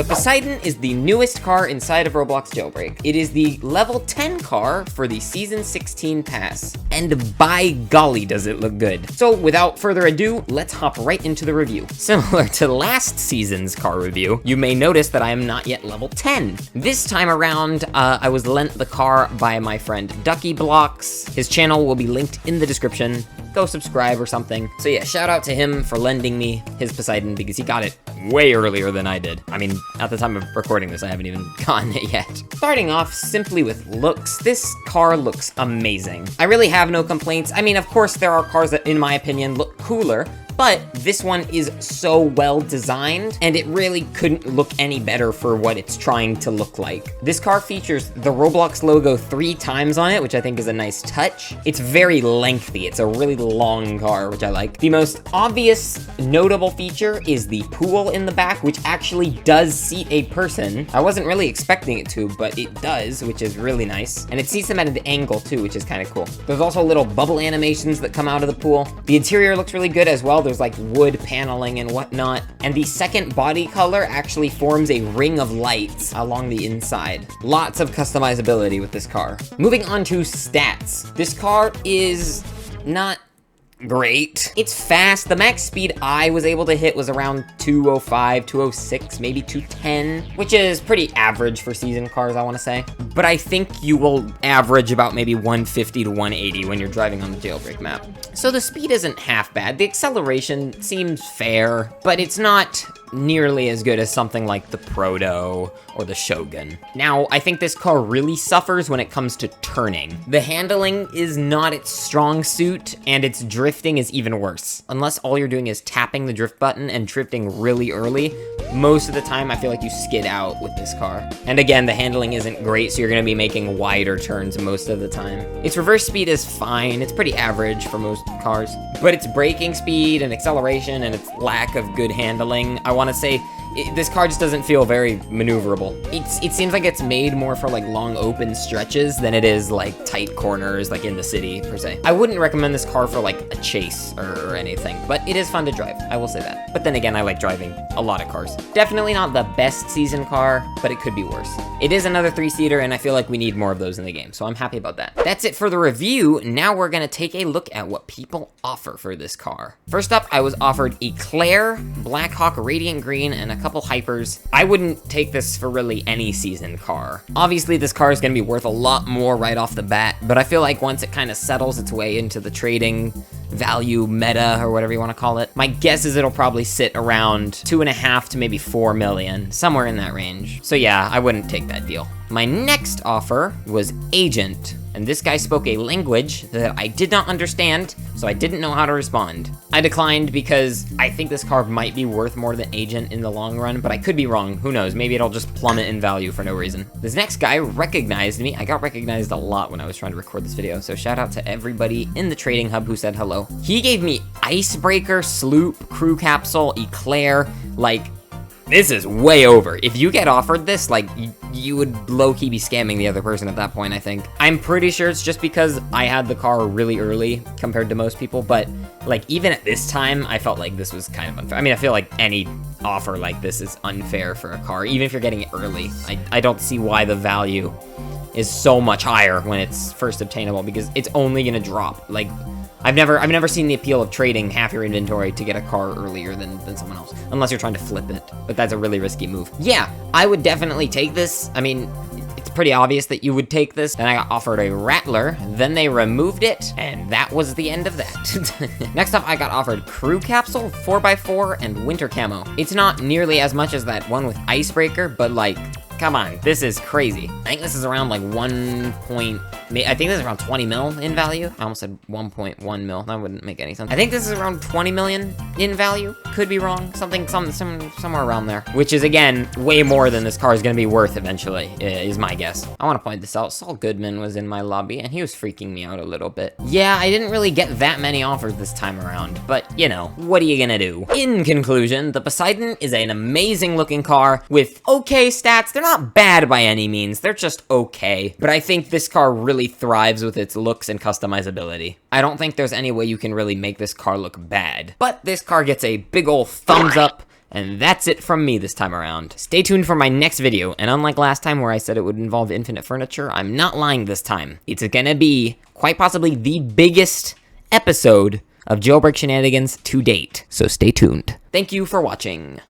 The Poseidon is the newest car inside of Roblox Jailbreak. It is the level 10 car for the Season 16 pass, and by golly does it look good. So without further ado, let's hop right into the review. Similar to last season's car review, you may notice that I am not yet level 10. This time around, I was lent the car by my friend Ducky. His channel will be linked in the description. Go subscribe or something. So yeah, shout out to him for lending me his Poseidon because he got it way earlier than I did. I mean, at the time of recording this, I haven't even gotten it yet. Starting off simply with looks, this car looks amazing. I really have no complaints. I mean, of course, there are cars that, in my opinion, look cooler, but this one is so well designed, and it really couldn't look any better for what it's trying to look like. This car features the Roblox logo 3 times on it, which I think is a nice touch. It's very lengthy. It's a really long car, which I like. The most obvious notable feature is the pool in the back, which actually does seat a person. I wasn't really expecting it to, but it does, which is really nice. And it seats them at an angle too, which is kind of cool. There's also little bubble animations that come out of the pool. The interior looks really good as well. There's like wood paneling and whatnot. And the second body color actually forms a ring of lights along the inside. Lots of customizability with this car. Moving on to stats. This car is not great. It's fast. The max speed I was able to hit was around 205, 206, maybe 210, which is pretty average for season cars, I want to say. But I think you will average about maybe 150 to 180 when you're driving on the Jailbreak map. So the speed isn't half bad. The acceleration seems fair, but it's not nearly as good as something like the Proto or the Shogun. Now, I think this car really suffers when it comes to turning. The handling is not its strong suit, and its drifting is even worse. Unless all you're doing is tapping the drift button and drifting really early, most of the time I feel like you skid out with this car. And again, the handling isn't great, so you're gonna be making wider turns most of the time. Its reverse speed is fine. It's pretty average for most cars, but its braking speed and acceleration and its lack of good handling, I want to say this car just doesn't feel very maneuverable. It seems like it's made more for like long open stretches than it is like tight corners like in the city per se. I wouldn't recommend this car for like a chase or anything, but it is fun to drive, I will say that. But then again, I like driving a lot of cars. Definitely not the best season car, but it could be worse. It is another 3-seater, and I feel like we need more of those in the game, so I'm happy about that. That's it for the review. Now we're gonna take a look at what people offer for this car. First up, I was offered Eclair, Blackhawk Radiant Green, and a couple hypers. I wouldn't take this for really any season car. Obviously, this car is gonna be worth a lot more right off the bat, but I feel like once it kind of settles its way into the trading value meta or whatever you want to call it, my guess is it'll probably sit around 2.5 to maybe 4 million, somewhere in that range. So yeah, I wouldn't take that deal. My next offer was Agent, and this guy spoke a language that I did not understand, so I didn't know how to respond. I declined because I think this car might be worth more than Agent in the long run, but I could be wrong. Who knows? Maybe it'll just plummet in value for no reason. This next guy recognized me. I got recognized a lot when I was trying to record this video, so shout out to everybody in the trading hub who said hello. He gave me Icebreaker, Sloop, Crew Capsule, Eclair, like, this is way over. If you get offered this, like, you would low-key be scamming the other person at that point, I think. I'm pretty sure it's just because I had the car really early compared to most people, but, like, even at this time, I felt like this was kind of unfair. I mean, I feel like any offer like this is unfair for a car, even if you're getting it early. I don't see why the value is so much higher when it's first obtainable, because it's only gonna drop. Like, I've never seen the appeal of trading half your inventory to get a car earlier than someone else, unless you're trying to flip it, but that's a really risky move. Yeah, I would definitely take this. I mean, it's pretty obvious that you would take this. Then I got offered a Rattler, then they removed it, and that was the end of that. Next up, I got offered Crew Capsule, 4x4, and Winter Camo. It's not nearly as much as that one with Icebreaker, but like, come on, this is crazy. I think this is around like I think this is around 20 mil in value. I almost said 1.1 mil. That wouldn't make any sense. I think this is around 20 million in value. Could be wrong. Somewhere around there. Which is, again, way more than this car is going to be worth eventually, is my guess. I want to point this out. Saul Goodman was in my lobby, and he was freaking me out a little bit. Yeah, I didn't really get that many offers this time around, but, you know, what are you gonna do? In conclusion, the Poseidon is an amazing looking car with okay stats. They're not bad by any means. They're just okay. But I think this car really thrives with its looks and customizability. I don't think there's any way you can really make this car look bad. But this car gets a big ol' thumbs up And that's it from me this time around. Stay tuned for my next video, and unlike last time where I said it would involve infinite furniture, I'm not lying this time. It's gonna be quite possibly the biggest episode of Jailbreak shenanigans to date, so stay tuned. Thank you for watching.